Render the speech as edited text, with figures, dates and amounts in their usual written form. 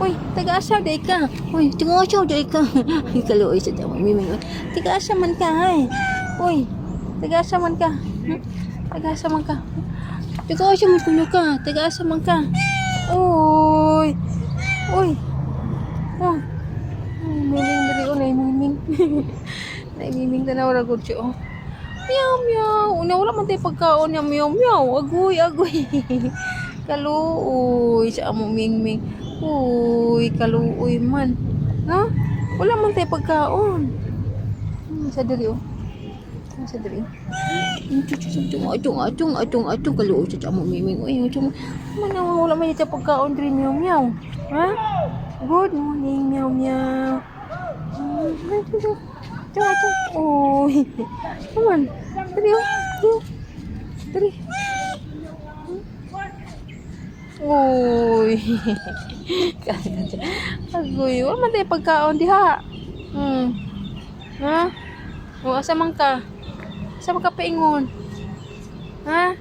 Uy, taga-asa day ka. Uy, taga-asa day ka. Ay, kaluoy sa tamo. Miming. Taga-asa man ka, ay. Uy, taga-asa man ka. Taga-asa man ka. Taga-asa man kuno ka. Taga-asa man ka. Uy. Uy. Oh. Miming diri o, miming. Miming tanaw ra gud siya, oh. Meow, meow. Una, wala man tayo pagkaon niya. Meow, meow. Agoy, agoy. Kaluoy sa amo mingming. Uy, kaluoy man. No? Wala man tayo pagkaon. Sa diri, oh. Sa diri. Atong kaluoy sa amo mingming. Uy, atong man wala man tayo pagkaon diri, meow, meow. Ha? Good morning, meow, meow. Uy. Come on. Dali, oh. Dali. Uy. Agoy. Wala man tayo pagkaon diha. Ha? O, asa man ka? Asa man ka paingon? Ha?